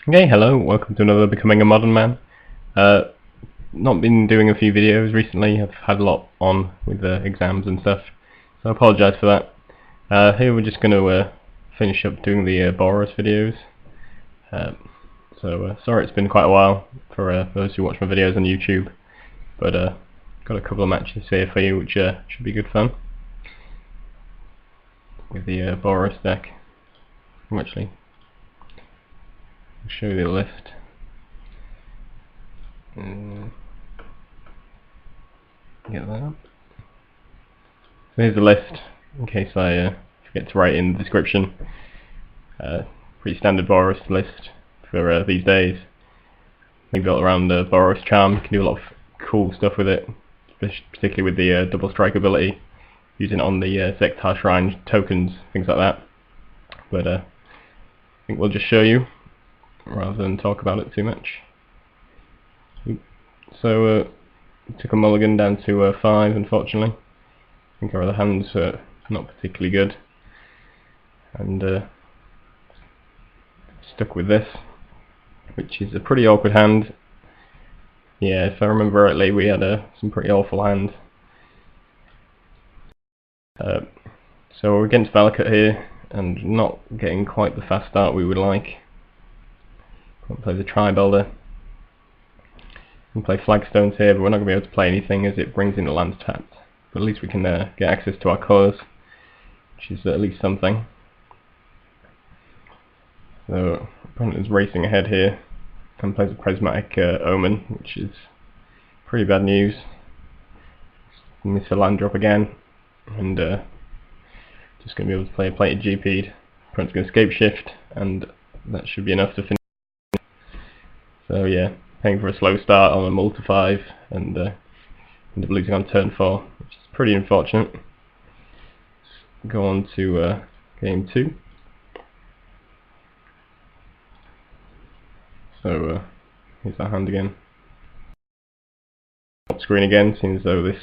Okay, hello, welcome to another Becoming a Modern Man. Not been doing a few videos recently. I've had a lot on with the exams and stuff, so I apologise for that. Here we're just going to finish up doing the Boros videos. Sorry it's been quite a while for those who watch my videos on YouTube, but got a couple of matches here for you which should be good fun with the Boros deck. Actually, I'll show you the list. Get that up. So here's the list, in case I forget to write in the description. Pretty standard Boros list for these days. We built around the Boros charm. You can do a lot of cool stuff with it, particularly with the double strike ability, using it on the Zektar Shrine tokens, things like that. But I think we'll just show you, rather than talk about it too much. So took a mulligan down to 5, unfortunately. I think our other hands are not particularly good, and stuck with this, which is a pretty awkward hand. Yeah, if I remember rightly, we had some pretty awful hands. So we're against Valakut here, and not getting quite the fast start we would like. Can't play the Tri-Builder. We can play Flagstones here, but we're not going to be able to play anything as it brings in the lands tapped. But at least we can get access to our colours, which is at least something. So opponent is racing ahead here and plays a Prismatic Omen, which is pretty bad news. Miss a land drop again, and just going to be able to play a plated GP'd. Opponent's going to escape shift, and that should be enough to finish. So yeah, paying for a slow start on a multi 5 and end up losing on turn 4, which is pretty unfortunate. Let's go on to game 2. So here's our hand again. Top screen again, seems as though this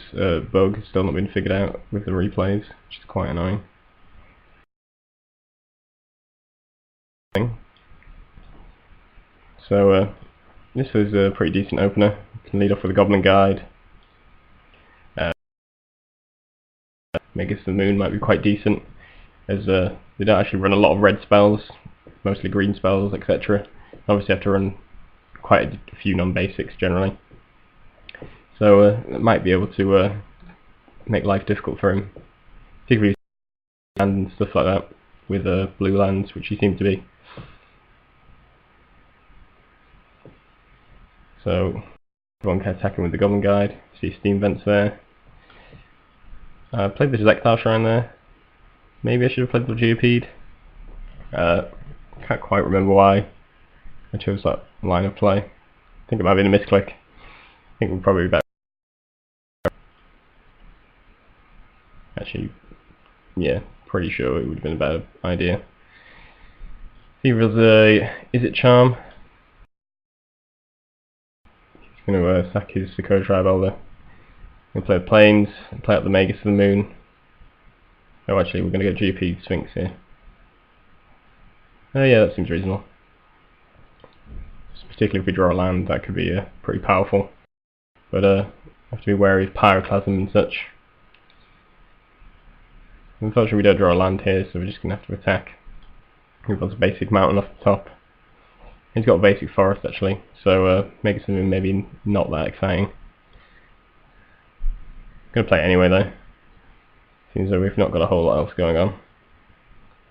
bug has still not been figured out with the replays, which is quite annoying. So this is a pretty decent opener. You can lead off with a Goblin Guide. Magus the Moon might be quite decent, as they don't actually run a lot of red spells, mostly green spells, etc. Obviously have to run quite a few non-basics generally. So it might be able to make life difficult for him, particularly and stuff like that, with blue lands, which he seemed to be. So everyone can attack him with the Goblin Guide. See steam vents there. I played the Zektar Shrine there. Maybe I should have played the GP'd. Can't quite remember why I chose that line of play. I think it might have been a misclick. I think we'd probably be better. Actually, yeah, pretty sure it would have been a better idea. He was is it Charm? He's going to sack his Sakura Tri-Builder. We're going to play the Plains and play out the Magus of the Moon. Oh, actually, we're going to go GP Sphinx here. Oh, yeah, that seems reasonable. Particularly if we draw a land, that could be pretty powerful. But have to be wary of Pyroclasm and such. Unfortunately, we don't draw a land here, so we're just going to have to attack. We've got a basic mountain off the top. He's got a basic forest actually, so Magus of the Moon maybe not that exciting. Gonna play it anyway though. Seems though we've not got a whole lot else going on.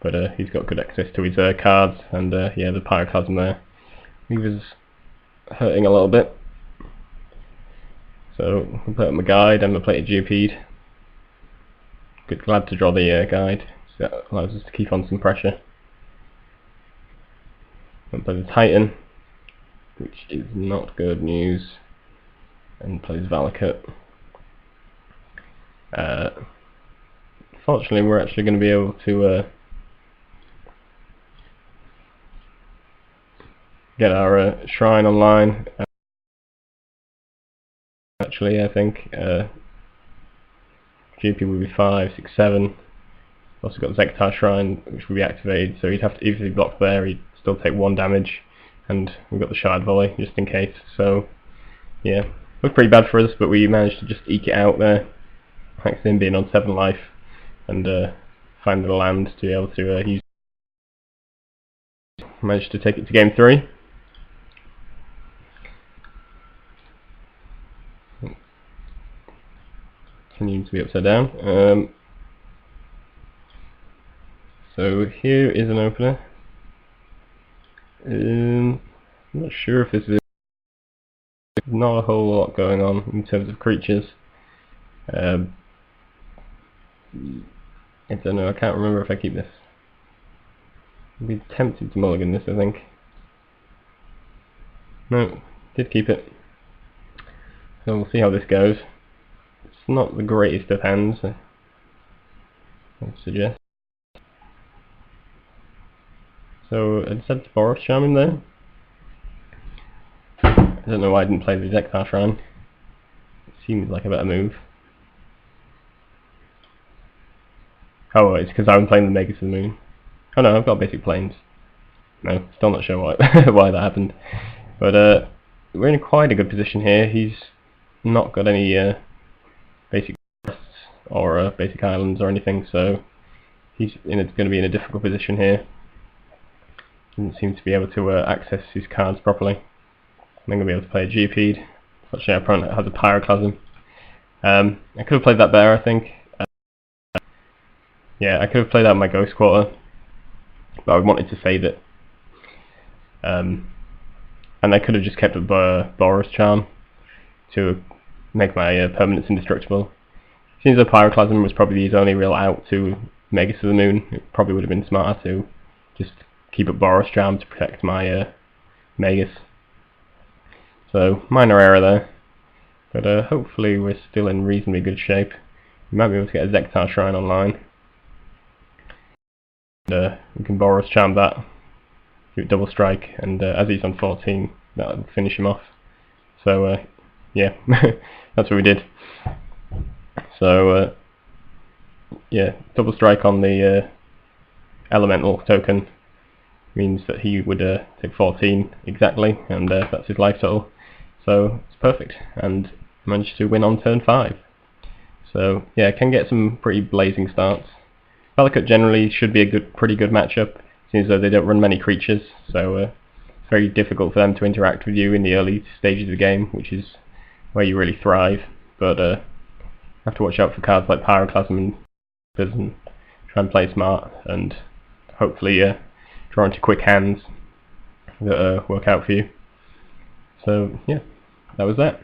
But he's got good access to his cards, and yeah, the Pyroclasm there. He was hurting a little bit. So we'll play it on my guide, and we'll play it GP'd. Glad to draw the guide, so that allows us to keep on some pressure. We'll play the Titan, which is not good news, and plays Valakut. Fortunately, we're actually going to be able to get our shrine online. Actually, I think GP will be 5, 6, 7. Also got Zektar Shrine, which will be activated, so he'd have to, if he blocked there, he'd still take 1 damage, and we've got the shard volley just in case. So yeah, looked pretty bad for us, but we managed to just eke it out there, thanks to him being on 7 life and finding the land to be able to use. Managed to take it to game 3. Continuing to be upside down. So here is an opener. I'm not sure if this is not a whole lot going on in terms of creatures. I don't know, I can't remember if I keep this. I'd be tempted to mulligan this, I think. No, did keep it. So we'll see how this goes. It's not the greatest of hands, I would suggest. So I decided to Boros Charm in there. I don't know why I didn't play the Zectar Shrine. It seems like a better move. Oh, it's because I'm playing the Magus of the Moon. Oh no, I've got basic planes. No, still not sure why why that happened. But we're in quite a good position here. He's not got any basic forests or basic islands or anything, so he's going to be in a difficult position here. Doesn't seem to be able to access his cards properly. I'm going to be able to play a GP'd. Fortunately, our opponent has a Pyroclasm. I could have played that better, I think. Yeah, I could have played out my Ghost Quarter, but I wanted to save it. And I could have just kept a Boros Charm to make my permanents indestructible. Seems like Pyroclasm was probably his only real out to Magus of the Moon. It probably would have been smarter to just keep a Boros Charm to protect my Magus. So, minor error there. But hopefully we're still in reasonably good shape. We might be able to get a Zectar Shrine online. And we can Boros Charm that, do double strike, and as he's on 14, that'll finish him off. So yeah, that's what we did. So yeah, double strike on the elemental token means that he would take 14 exactly, and that's his life total. So it's perfect, and managed to win on turn 5. So yeah, can get some pretty blazing starts. Valakut generally should be a pretty good matchup, seems though they don't run many creatures, so it's very difficult for them to interact with you in the early stages of the game, which is where you really thrive. But have to watch out for cards like Pyroclasm and try and play smart, and hopefully draw into quick hands that work out for you. So yeah, that was that.